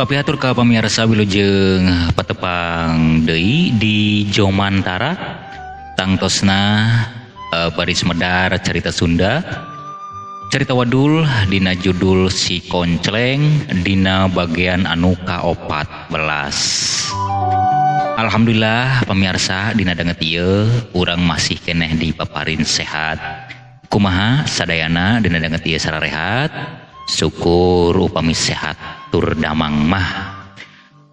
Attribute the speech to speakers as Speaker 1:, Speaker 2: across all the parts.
Speaker 1: Atur ka pamirsa wilujeng patepang deui di Jomantara tangtosna baris medar cerita Sunda cerita wadul dina judul Si Koncleng dina bagian anu ka-14. Alhamdulillah pamirsa dina danget ieu urang masih keneh dipaparin sehat. Kumaha sadayana dina danget ieu sararehat? Syukur upami sehat tur damang mah.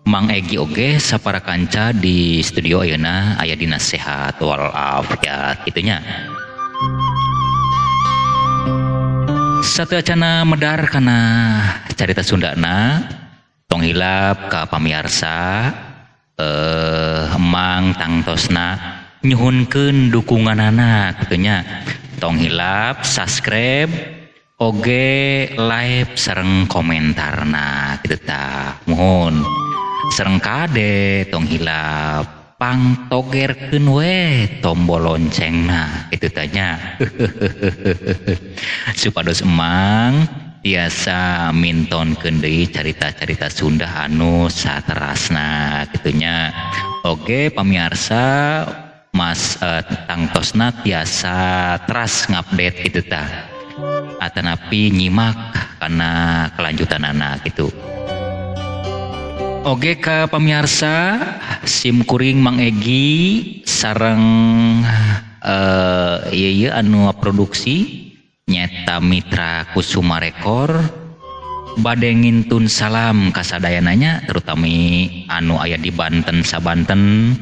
Speaker 1: Mang Egi oge sapara kanca di studio ayeuna aya dina sehat walafiat kitunya. Sateacana medar kana carita Sundana tong hilap ka pamirsa Mang tangtosna nyuhunkeun dukunganana kitunya. Tong hilap subscribe oge live sareng komentarna kitu tah mohon sareng kade tong hilap pangtogerkeun we tombol loncengna kitu tah nya supados emang biasa mintonkeun deui carita-carita Sunda anu saterasna kitu nya. Oge pamirsa Mas tangtosna tiasa teras ngupdate kitu tah atanapi nyimak karena kelanjutanana gitu. Oge ka pamirsa sim kuring Mang Egi sareng ieu anu produksi nyata Mitra Kusuma Rekor bade ngintun salam kasadayananya terutami anu aya di Banten sabanten,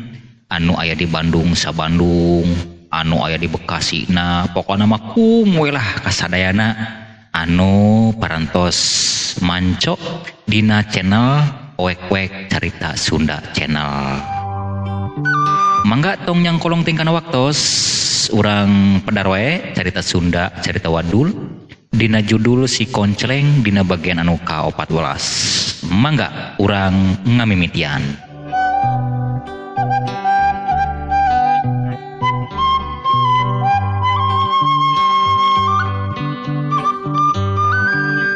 Speaker 1: anu aya di Bandung sabandung, anu aya di Bekasi nah pokokna mah kumwe lah kasadayana anu parantos manco dina channel Wek-Wek Carita Sunda channel. Mangga tong nyangkolong tingkana waktos urang pedar wae carita Sunda carita wadul dina judul Si Koncleng dina bagian anu ka-14. Mangga urang ngamimitian.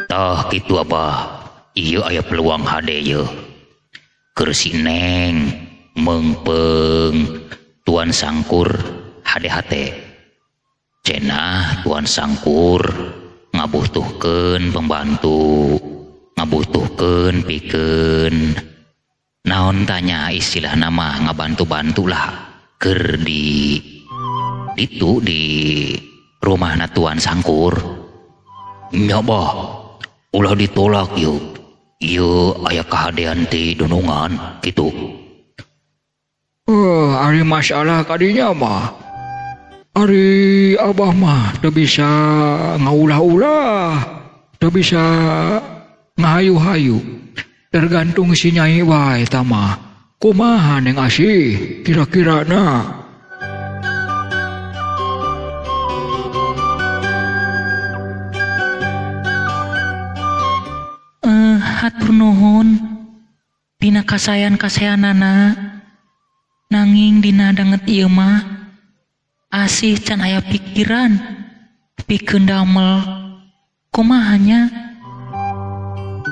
Speaker 1: Tah kitu abah, ieu aya peluang hade ieu. Keur si Neng meungpeung Tuan Sangkur hade-hate. Cenah Tuan Sangkur ngabutuhkeun pembantu, ngabutuhkeun pikeun naon tanya istilah nama ngabantu-bantu lah keur di ditu di rumahna Tuan Sangkur. Nya bah ulah ditolak yuk aya kahadean ti dunungan gitu.
Speaker 2: Ari masalah kadinya mah ari abah mah teu bisa ngaulah-ulah, teu bisa ngahayu-hayu, tergantung si Nyai wae eta mah kumaha Neng Asih kira-kirana.
Speaker 3: Hatur nuhun dina kasayan-kasayanana nanging dina danget ieu mah Asih can aya pikiran pikeun damel kumahanya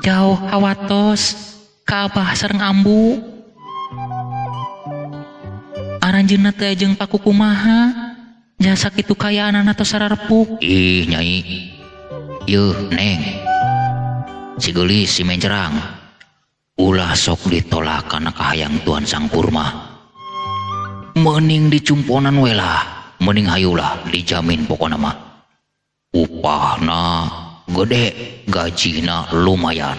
Speaker 3: jauh hawatos ka abah sareng ambu aranjeunna teu jeung paku kumaha jasa kitu kayaanana tos sararepuk.
Speaker 1: Ih Nyai ieu Neng si geulis si mencerang ulah sok ditolak kana kahayang Tuan Sangkur mah mending dicumponan we lah, mending hayulah dijamin pokona mah upahna gede gajina lumayan.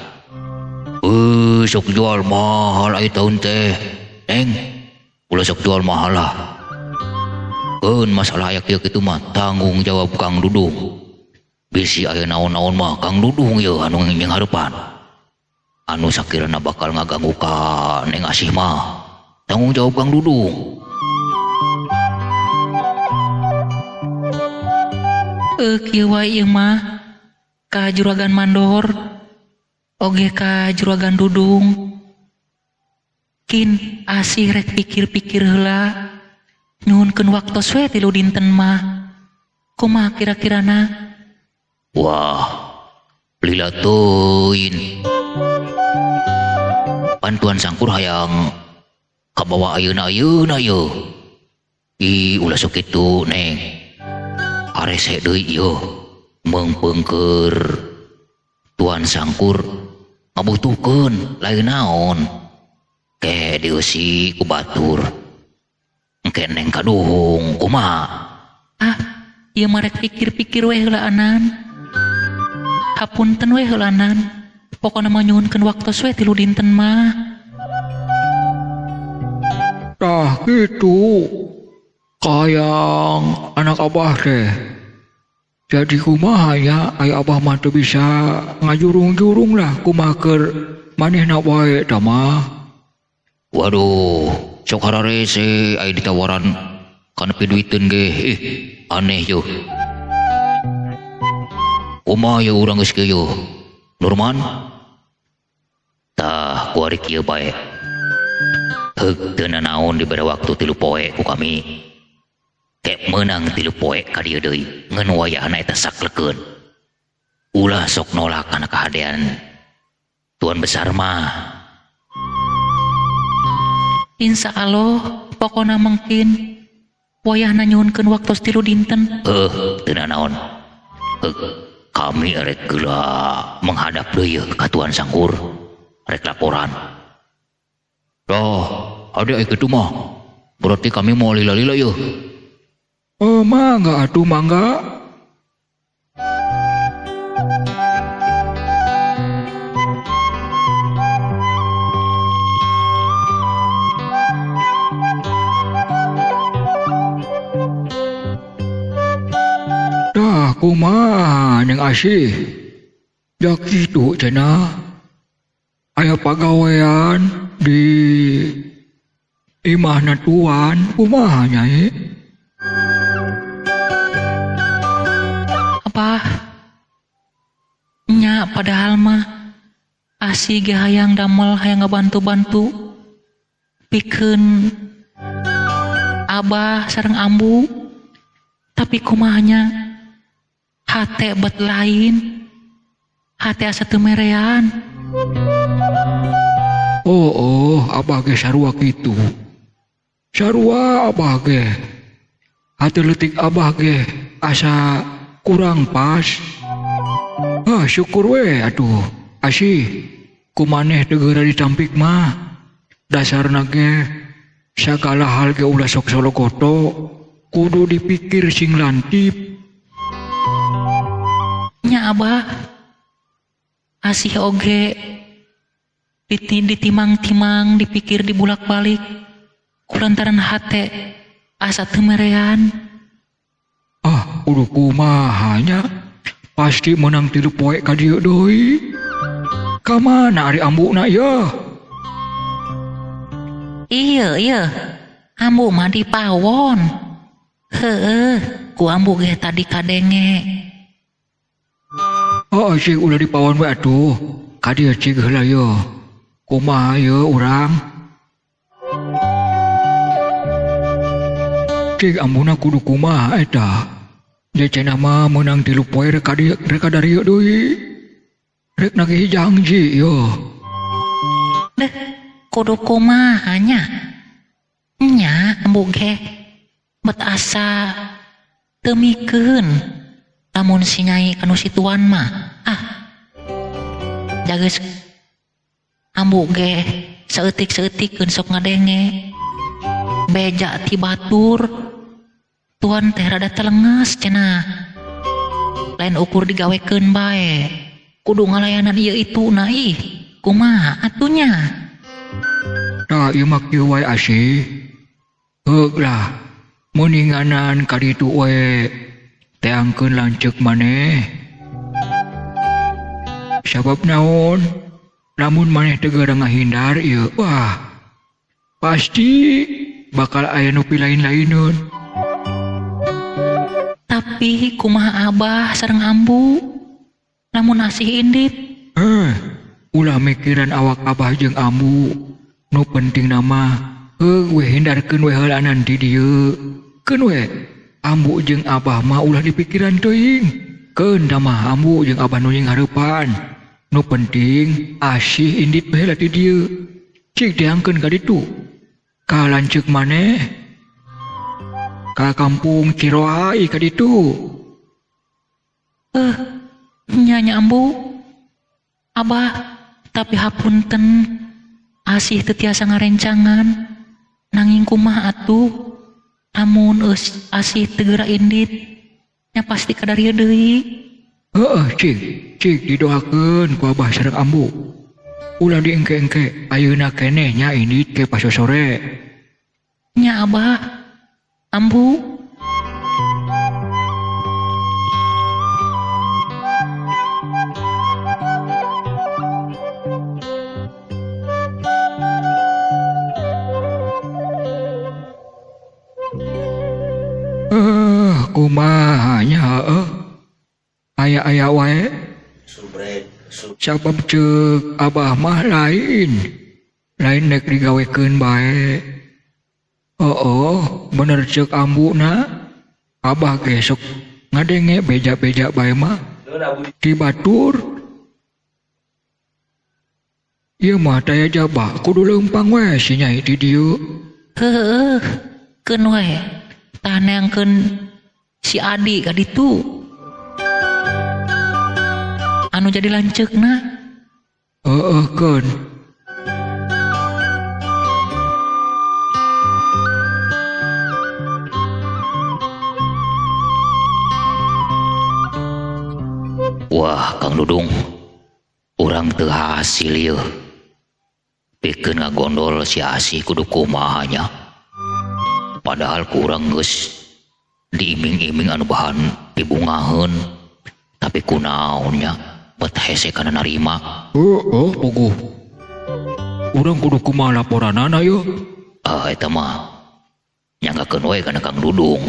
Speaker 1: Sok jual mahal ai taun teh Neng ulah sok jual mahal lah keun masalah aya kieu mah tanggung jawab Kang Dudung. Bisi aya naon-naon mah Kang Dudung ieu anu nginging hareupan. Anu sakirana bakal ngaganggu ka Neng Asih mah tanggung jawab Kang Dudung.
Speaker 3: Kieu wae ieu mah ka Juragan Mandor oge ka Juragan Dudung. Kin Asih rek pikir-pikir heula nyuhunkeun waktos we tilu dinten mah. Kumaha kira-kirana?
Speaker 1: Wah, lila teuin. kapan Tuan Sangkur hayang kabawa ayeuna yo. Ulah sok kitu neng. Arese deui yo meungpeungkeur Tuan Sangkur ngabutuhkeun lain naon. Ke dieusi ku batur. Engke neng kaduhung kumaha?
Speaker 3: Ieu marek pikir-pikir we heula anan. Hapunten we heula anan. Pokona mah nyuhunkeun waktos we 3 dinten mah.
Speaker 2: Tah gitu. Kayang anak abah teh. Jadi kumaha ya, aya abah mah teu bisa ngajurung-jurung lah kumaha keur manehna wae tah mah.
Speaker 1: Waduh, sok hararese aya ditawaran kanepi duiteun ge. Aneh yo. Kumaha ye urang geus kieu yo? Nurman? Tah, kuari kieu bae. Heug teu nanaon dibere waktu 3 poe ku kami. Kek menang 3 poe ka dieu deui, ngeun wayahna eta saklekeun. Ulah sok nolak kana kahadean Tuan Besar mah.
Speaker 3: Insya Allah, pokona mungkin wayahna nyuhunkeun waktos 3 dinten.
Speaker 1: Teu nanaon. Heug kami rek geula menghadap deui ka Tuan Sangkur. Rek laporan. Ada kitu mah. Berarti kami mau lila-lila yo.
Speaker 2: Mangga atuh mangga. Dah kumaha Neng Asih. Jak kitu cenah. Aya pagawean di imahna Tuan kumaha Nyai?
Speaker 3: Nya padahal mah Asih ge hayang damel hayang ngabantu-bantu pikeun Abah sareng Ambu, tapi kumahanya hate bet lain, hate asa teu merean.
Speaker 2: Abah ge sarua kitu. Sarua abah ge. Hate leutik abah ge asa kurang pas. Syukur we atuh. Asih kumaneh teu geura ditampik mah. Dasarna ge sagala hal ge ulah sok sologoto, kudu dipikir sing lantip.
Speaker 3: Nya Abah, Asih oge ditimang-timang, dipikir dibulak-balik kulantaran hate asa teu merean.
Speaker 2: Udah kumaha nya? Pasti menang 3 poe ka dieu deui. Ka mana ari ambuna ya?
Speaker 3: Iya, Ambu mah di pawon. Heueuh, ku Ambu ge tadi kadenge.
Speaker 2: Cik ulah di pawon we atuh. Ka dieu cik heula yo. Kumaha ye urang? Cik ambuna kudu kumaha eta? Dia cenah mah menang 3 poe rek ka dieu deui. Rek nagih janji yo.
Speaker 3: Deh, kudu kumaha nya? Nya Ambu ge bet asa teu mikeun lamun si Nyai kanu si Tuan mah. Jageus Ambu ge saeutik-saeutikeun sok ngadenge. Beja ti batur. Tuan teh rada telenges cenah. Lain ukur digawekeun bae. Kudu ngalayanan ieu itu na ih. Kumaha atunya?
Speaker 2: Tah ieu mah kieu wae Asih. Heug lah. Muninganan ka ditu we teangkeun lanceuk maneh. Sabab naon? Lamun maneh teu geura ngahindar ieu, pasti bakal aya nu pilain-laineun.
Speaker 3: Tapi kumaha Abah sareng Ambu lamun Asih indit?
Speaker 2: Ulah mikiran awak Abah jeung Ambu. Nu penting nama heug we hindarkeun we heulanan ti dieu. Keun we Ambu jeung Abah mah ulah dipikiran teuing. Keun da mah Ambu jeung Abah nu nying hareupan. Nu penting Asih indit bae lah ti dieu. Cik diangkeun ka ditu. Ka lanceuk maneh. Ka kampung Ciroai ka ditu.
Speaker 3: Nya ambu. Abah, tapi hapunten. Asih teu tiasa ngarencangan. Nanging kumaha atuh? Amun asih teu geura indit, nya pasti kadarieu deui.
Speaker 2: Cik didoakeun ku abah sareng ambu. Ulah diengke-engke, ayeuna keneh nya indit ke pasosore.
Speaker 3: Nya abah, ambu.
Speaker 2: Kumahanya aya wae. Sabab ceuk abah mah lain nek digawekeun bae. Bener ceuk ambuna. Abah ge sok ngadenge beja-beja bae mah di batur. Ieu mah daya jabah kudu leumpang we si Nyai di dieu.
Speaker 3: Keun we. Tah neangkeun si Adi ka ditu. Anu jadi lanceukna.
Speaker 2: Keun.
Speaker 1: Wah, Kang Dudung, urang teu hasil ieu. Pikeun ngagondol si Asih kudu kumaha nya. Padahal ku urang geus diiming-iming anu bahan dibungaheun, tapi kunaon nya bet hese kana narima.
Speaker 2: Puguh. Urang kudu kumaha laporanana yeuh?
Speaker 1: Eta mah nyanggakeun we kana Kang Dudung.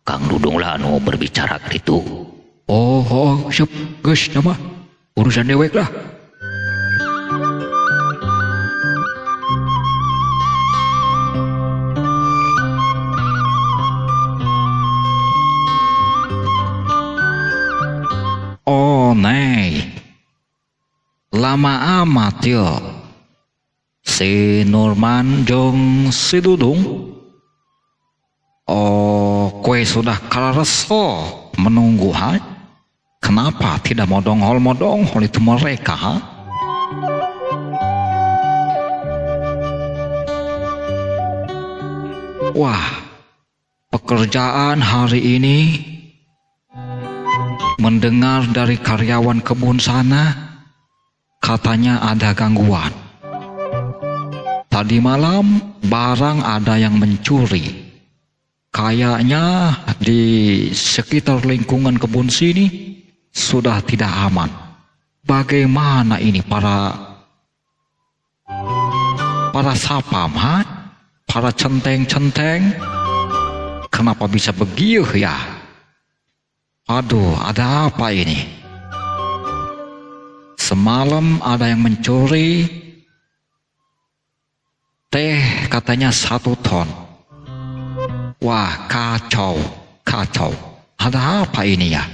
Speaker 1: Kang Dudung lah anu berbicara kitu.
Speaker 2: Siap, geus nama. Urusan dewek lah.
Speaker 1: Nei, lama amat yo. Si Nurman jeung si Dudung. Kue sudah karareso menunggu ha? Kenapa tidak modong-modong itu mereka ha? Wah, pekerjaan hari ini mendengar dari karyawan kebun sana, katanya ada gangguan. Tadi malam barang ada yang mencuri. Kayaknya di sekitar lingkungan kebun sini sudah tidak aman. Bagaimana ini para sapam, ha? Para centeng-centeng, kenapa bisa begitu ya? Aduh, ada apa ini? Semalam ada yang mencuri teh, katanya 1 ton. Wah, kacau. Ada apa ini ya?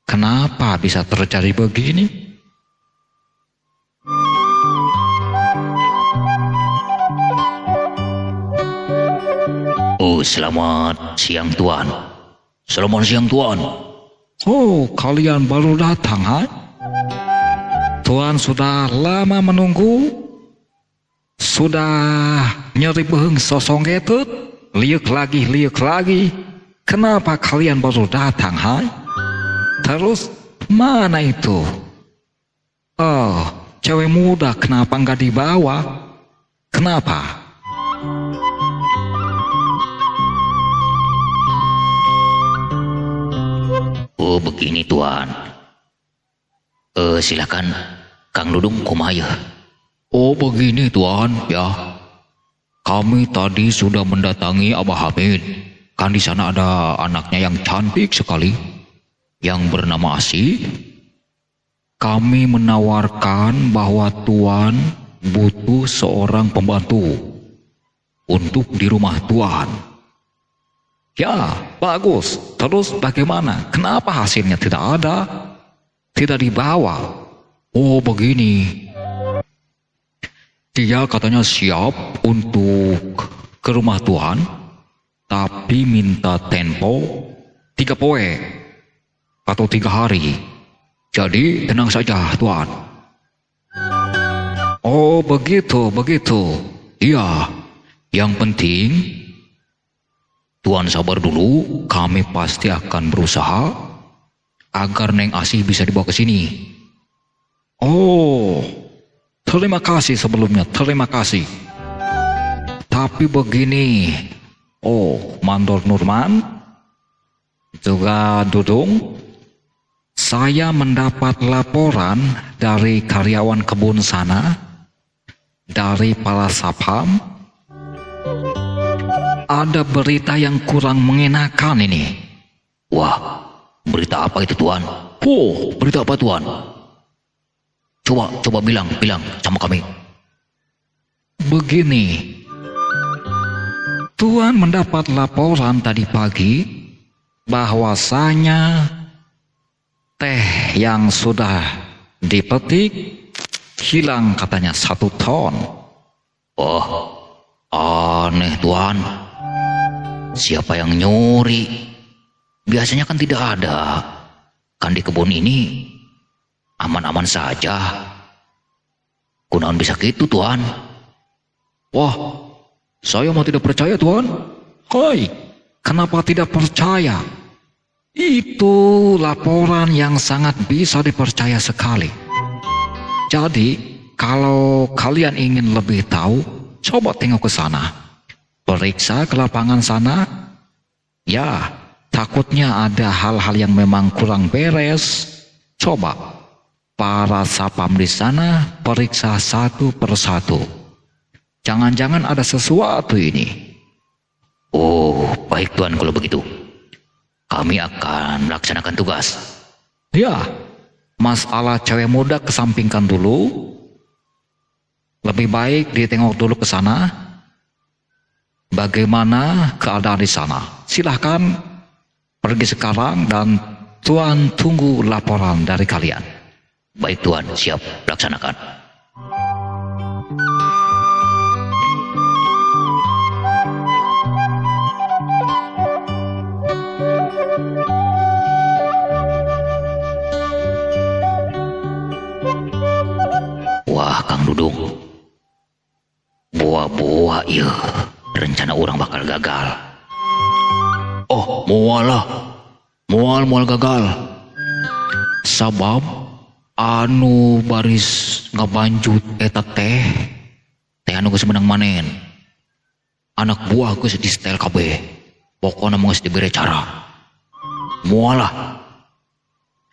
Speaker 1: Kenapa bisa terjadi begini? Selamat siang Tuan. Selamat siang Tuan. Kalian baru datang, ha? Tuan sudah lama menunggu. Sudah nyeri beheng sosong getut. Liuk lagi. Kenapa kalian baru datang, ha? Terus mana itu? Cewek muda kenapa nggak dibawa? Kenapa? Begini Tuan. Silakan Kang Dudung kumaha?
Speaker 2: Begini Tuan, ya. Kami tadi sudah mendatangi Abah Hamid. Kan di sana ada anaknya yang cantik sekali, yang bernama Asih. Kami menawarkan bahwa Tuan butuh seorang pembantu untuk di rumah Tuan. Ya, bagus. Terus bagaimana? Kenapa hasilnya tidak ada? Tidak dibawa? Begini. Dia katanya siap untuk ke rumah Tuhan, tapi minta tempo 3 poe atau 3 hari. Jadi tenang saja Tuhan. Oh begitu. Iya, yang penting Tuhan sabar dulu, kami pasti akan berusaha agar Neng Asih bisa dibawa ke sini. Oh, terima kasih sebelumnya, terima kasih. Tapi begini, Mandor Nurman, juga Dudung, saya mendapat laporan dari karyawan kebun sana, dari para sapam, ada berita yang kurang mengenakan ini.
Speaker 1: Wah, berita apa itu Tuan?
Speaker 2: Oh, berita apa Tuan?
Speaker 1: Coba bilang sama kami.
Speaker 2: Begini, Tuan mendapat laporan tadi pagi bahwasanya teh yang sudah dipetik hilang katanya 1 ton.
Speaker 1: Oh, aneh Tuan. Siapa yang nyuri? Biasanya kan tidak ada. Kan di kebun ini aman-aman saja. Kunaon bisa gitu Tuan?
Speaker 2: Wah, saya mau tidak percaya Tuan. Hai, kenapa tidak percaya? Itu laporan yang sangat bisa dipercaya sekali. Jadi, kalau kalian ingin lebih tahu, coba tengok ke sana. Periksa ke lapangan sana. Ya, takutnya ada hal-hal yang memang kurang beres. Coba para sapam di sana periksa satu persatu. Jangan-jangan ada sesuatu ini.
Speaker 1: Oh, baik Tuan kalau begitu. Kami akan melaksanakan tugas.
Speaker 2: Ya, masalah cewek muda kesampingkan dulu. Lebih baik ditengok dulu ke sana. Bagaimana keadaan di sana? Silahkan pergi sekarang dan Tuan tunggu laporan dari kalian.
Speaker 1: Baik Tuan, siap laksanakan. Wah, Kang Dudung. Buah-buah iya. Rencana orang bakal gagal.
Speaker 2: Oh, mual gagal. Sabab anu baris ngabanjut eta teh anu geus menang manen. Anak buah geus di setel kabeh. Pokona geus dibere cara. Mual lah.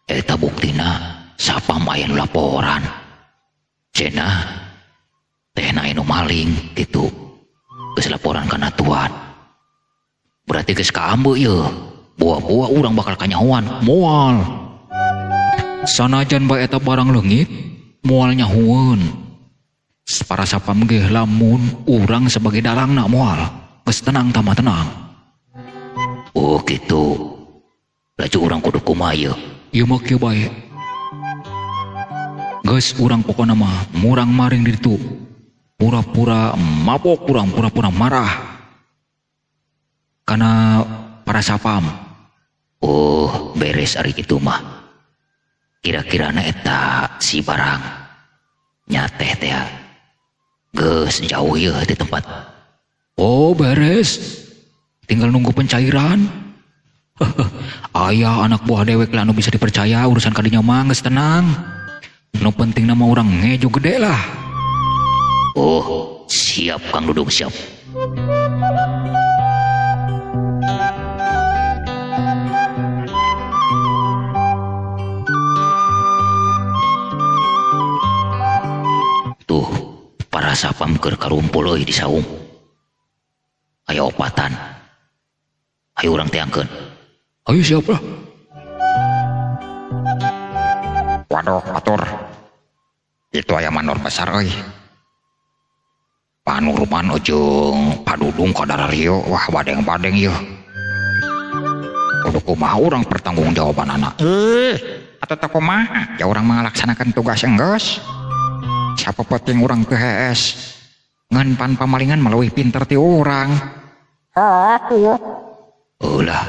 Speaker 1: Eta buktina sapam aya nu laporan. Cenah tehna anu maling gitu. Geus laporan kana Tuan. Berarti geus kaambe ieu. Buah-buah urang bakal kanyahoan.
Speaker 2: Mual. Sanajan bae eta barang leungit, mual nyahoeun. Para sapam ge lamun urang sebagai dalangna mual. Geus tenang tamah tenang.
Speaker 1: Oh gitu. Laju urang kudu kumaha ieu?
Speaker 2: Ieu mah kieu bae. Geus urang pokona mah murang maring di ditu. Pura-pura mabok kurang, pura-pura marah karena para sapam.
Speaker 1: Oh, beres ari kitu mah. Kira-kirana eta si barang nyateh teh geus jauh ieu di tempat.
Speaker 2: Oh, beres. Tinggal nunggu pencairan. Aya anak buah dewek lah anu bisa dipercaya, urusan kadinya mah geus tenang. Nu penting nama orang ngejo gede lah.
Speaker 1: Oh, siap Kang Dudung, siap. Tuh, para sapam keur karumpul euy di saung. Aya opatan. Ayo urang teangkeun.
Speaker 2: Ayo siap lah.
Speaker 4: Waduh, atur. Itu aya manor besar euy. Panurman ujung padudung kadarario, wah badeng-badeng ieu. Kudu kumaha urang pertanggungjawaban anak. Atuh teu kumaha, ya urang melaksanakan tugas enggeus. sapepeting urang teu hees. Ngan pan pamalingan melalui pinter ti urang.
Speaker 1: Ulah,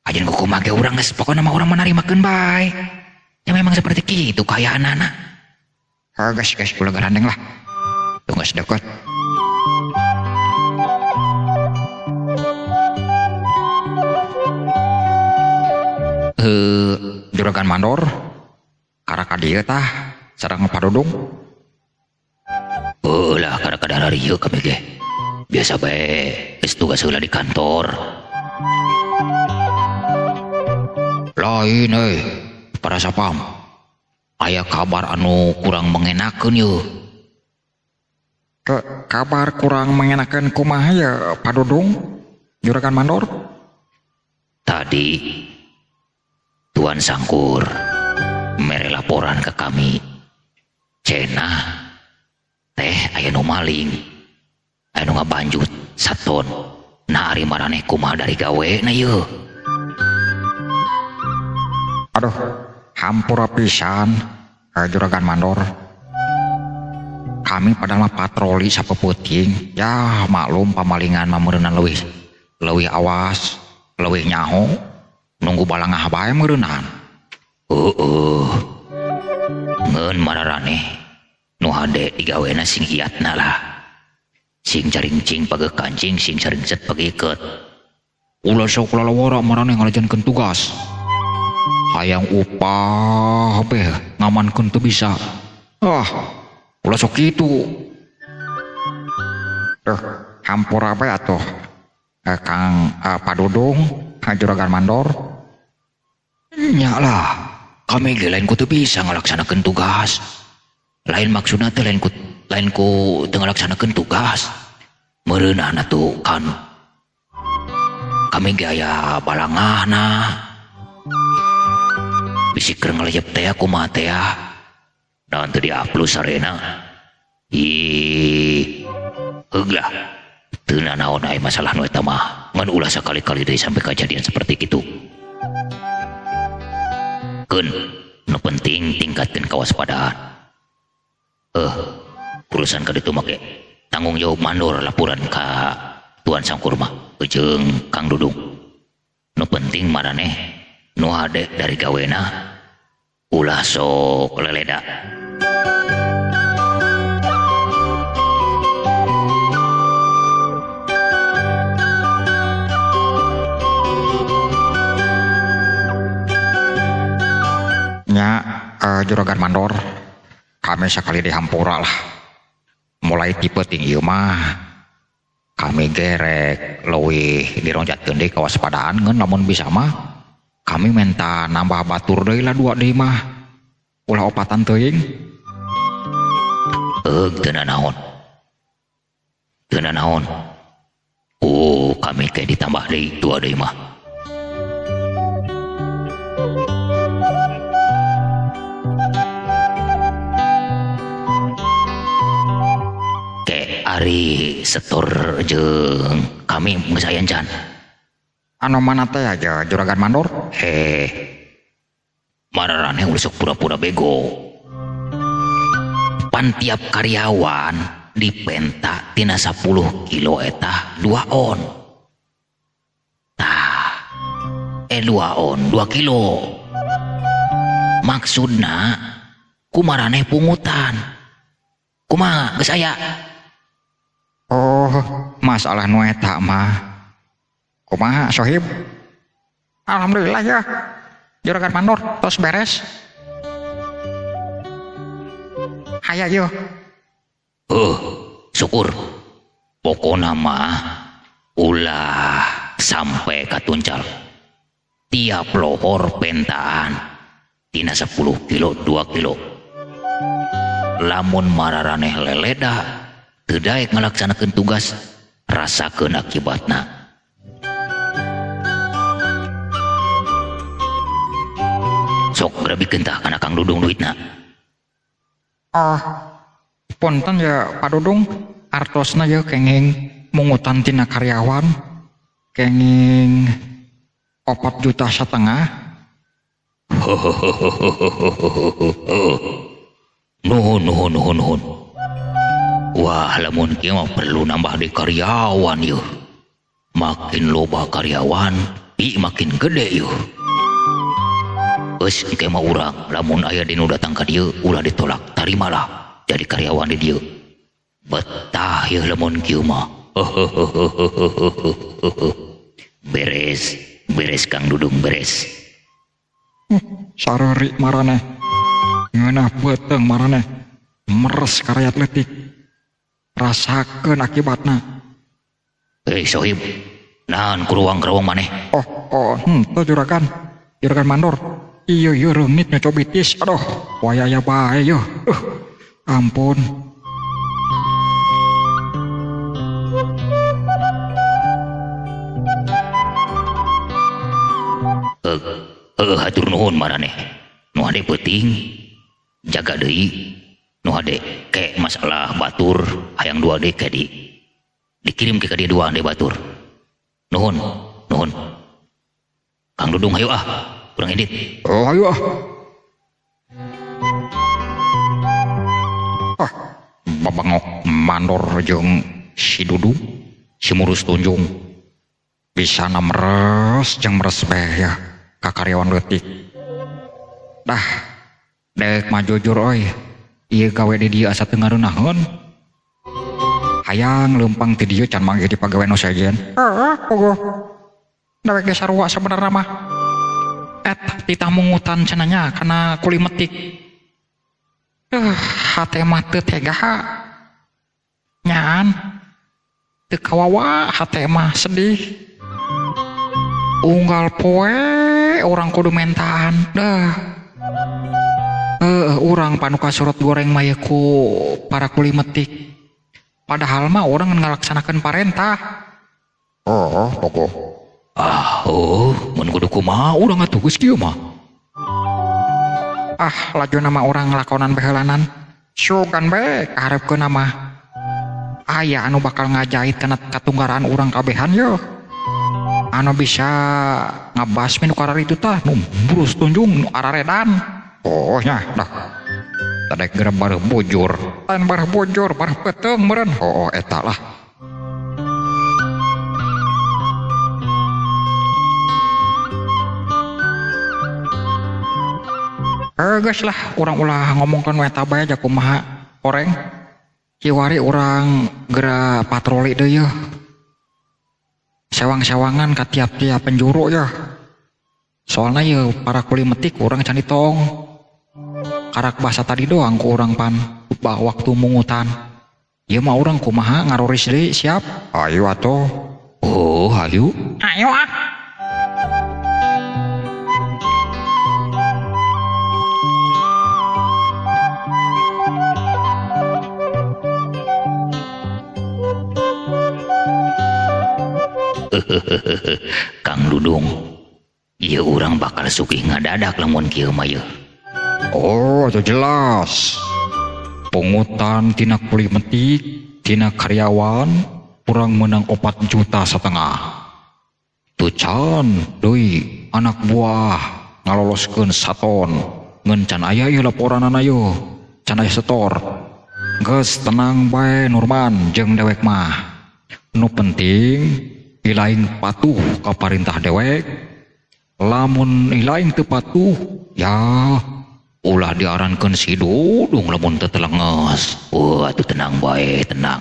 Speaker 1: ajan kumaha ge urang geus pokona mah urang menarimakeun bae. Ya memang seperti kitu kaya anak-anak.
Speaker 4: Geus kula garandeng lah. Tunggu sedeket. Juragan Mandor, karaka dieu tah sareng padudung.
Speaker 1: Ulah kada-kada rieu kami ge. Biasa bae geus tugas heula di kantor.
Speaker 4: Lain para sapam. Aya kabar anu kurang mengenakeun yeuh. Kabar kurang mengenakeun kumaha ya padudung? Juragan Mandor?
Speaker 1: Tadi Tuan Sangkur mere laporan ke kami. Cenah teh aya nu maling, aya nu ngabanjut saton. Nah ari maraneh kumaha dari gawe na yeuh.
Speaker 4: Aduh, hampura pisan, Juragan Mandor. Kami padahal mah patroli sapeuting. Ya maklum pamalingan mah meureunan leuwih awas, leuwih nyaho, nunggu balangah bae meureunan.
Speaker 1: Ngeun mararaneh nu hade digawena sing hiatna lah. Sing caringcing page kancing, sing caringset page iket.
Speaker 2: Ulah sok lalawara maraneh ngalajankeun tugas. Hayang upah beh ngamankeun teu bisa.
Speaker 4: Ulah sok kitu. Hampura bae atuh. Kang padudung, Juragan Mandor.
Speaker 1: Nya lah, kami ge lain ku teu bisa ngalaksanakeun tugas. Lain maksudna teh lain ku teu ngalaksanakeun tugas. Meureunan atuh kan kami ge aya balangahna. Bisi keur ngalejep teh kumaha teh dan teu diaplus sarena. Heuglah teu nanaon aya masalah nu eta mah. Ngan ulah sakali-kali deui sampai kejadian seperti kitu. Keun nu penting tingkatkeun kawaspadaan. Urusan ka ditu make tanggung jawab Mandor laporan ka Tuan Sangkur mah jeung Kang Dudung. Nu penting maraneh nu hade dari gawena ulah sok leleda.
Speaker 4: Nya Juragan Mandor, kami sakali dihampura lah. Mulai tipe tinggi mah kami gerek leuwih dironjatkeun deui kawaspadaan. Ngeun lamun bisa mah kami minta nambah batur deui lah 2 deui mah. Ulah opatan teuing.
Speaker 1: Teu nanaon. Kami kayak ditambah deui 2 deui mah. Ari setor jeung kami geus aya encan.
Speaker 4: Anu mana teh aja Juragan Mandor?
Speaker 1: Mararaneh ulah sok pura-pura bego. Pan tiap karyawan dipenta tina 10 kilo eta 2 on. Tah 2 on 2 kilo. Maksudna kumaraneh pungutan. Kumaha geus aya?
Speaker 4: Masalah nu eta mah. Kumaha Sohib? Alhamdulillah ya. Juragan Mandor tos beres. Aya yeuh.
Speaker 1: Syukur. Pokona mah ulah sampai katuncal. Tiap lohor pentaan tina 10 kilo 2 kilo. Lamun mararaneh leleda teu daek ngalaksanakeun tugas, rasakeun akibatna. Sok grabikeun tah kana Kang Dudung duitna.
Speaker 4: Punten ya Pak Dudung, artosna ya kenging mungutan tina karyawan, kenging 4,5 juta.
Speaker 1: Nuhun. Wah, lamun kieu mah perlu nambah di karyawan yeuh. Makin loba karyawan, makin gede yeuh. Geus engke mah urang lamun aya dinu datang ka dieu ulah ditolak, tarimalah jadi karyawan di dieu. Betah yeuh lamun kieu mah. Beres Kang Dudung beres.
Speaker 2: Sareri maraneh. Ngeunah beteng maraneh. Meres karayat leutik. Rasakeun akibatna.
Speaker 1: Sohib, naon kuruang-kuruang maneh?
Speaker 2: Tuh juragan mandor. Iya reungit nyocobitis. Aduh, wayaya bae yeuh. Ampun.
Speaker 1: Hatur nuhun maraneh. Nu hade peuting jaga deui. Nu hade ke masalah batur hayang 2D ke dikirim ke dia 2D batur. Nuhun. Kang Dudung hayu urang edit.
Speaker 2: Hayu
Speaker 4: Babangok mandor jeung si Dudung si Murus Tunjung bisa meres jeung meres beh ya ka karyawan leutik. Dah dek mah jujur euy, ieu gawe di dieu asa teu ngareunahkeun. Hayang leumpang ti dieu can manggih di pagawe nu sejen. Pogo. Dewek ge sarua sabenerna mah. Eta titah mungutan cenanya kana kuli metik. Hate mah teu tega. Nyaan. Teu kawawa hate mah sedih. Unggal poe orang kudu mentaan. Urang panuka surat goreng mah ku para kuli metik. Padahal mah orang ngalaksanakeun parentah.
Speaker 2: Pogo.
Speaker 1: Mun kudu kumaha urang atuh geus kieu mah.
Speaker 2: Laju nama orang ngelakonan behelanan. Sugan be kaharepkeun mah. Aya anu bakal ngajait kana katunggaran urang kabehan yeuh. Anu bisa ngabasmi nu karari itu tah nu Murus Tunjung nu araredan. Nya dah. Tadek gerem bareuh bujur. Lain bareuh bujur, bareuh peteng meureun. Eta lah. Geus lah urang ulah ngomongkeun eta bae aja kumaha oreng. Kiwari urang geura patroli deui yeuh. Sewang-sewangan ka tiap-tiap penjuru yeuh. Soalna yeuh para kuli metik urang can ditong. Karak basa tadi doang ku urang pan waktu mungutan. Ieu mah urang kumaha ngaroris deui siap? Ayo atuh.
Speaker 1: Hayu.
Speaker 2: Ayo
Speaker 1: Kang Dudung, ieu urang bakal sugih ngadadak lamun kieu mah yeuh.
Speaker 2: Itu jelas. Pungutan tina kuli metik, tina karyawan, urang menang 4,5 juta. Tuh can, deui anak buah ngaloloskeun saton. Ngeun can aya ieu laporanana yeuh, can aya setor. Geus tenang bae Nurman jeung dewek mah. Nu penting ilaing patuh ka parintah dewek. Lamun ilaing teu patuh, ya ulah diarankeun si Dudung lamun teu telenges.
Speaker 1: Atuh tenang bae, tenang.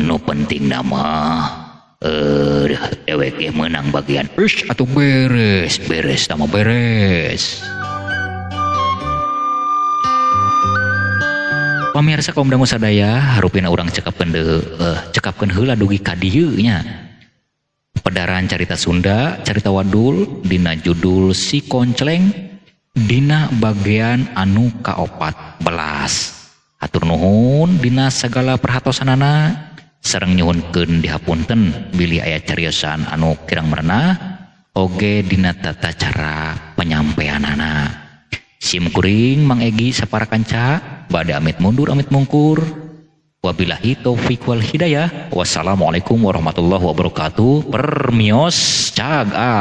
Speaker 1: Nu penting nama dewek ge meunang bagian.
Speaker 2: Atuh beres.
Speaker 1: Nama beres. Pamirsa kaum dangu sadaya, harupina urang cekapkeun heula dugi ka dieu nya. Pedaran carita Sunda, carita Wadul dina judul Si Koncleng dina bagian anu ka-14. Hatur nuhun dina sagala perhatosanana sareng nyuhunkeun dihapunten bilih aya cariosan anu kirang merenah oge dina tata cara penyampaianana. Simkuring Mang Egi sapara kanca bade amit mundur amit mungkur. Wabillahi taufiq wal hidayah. Wassalamualaikum warahmatullahi wabarakatuh. Permios caga.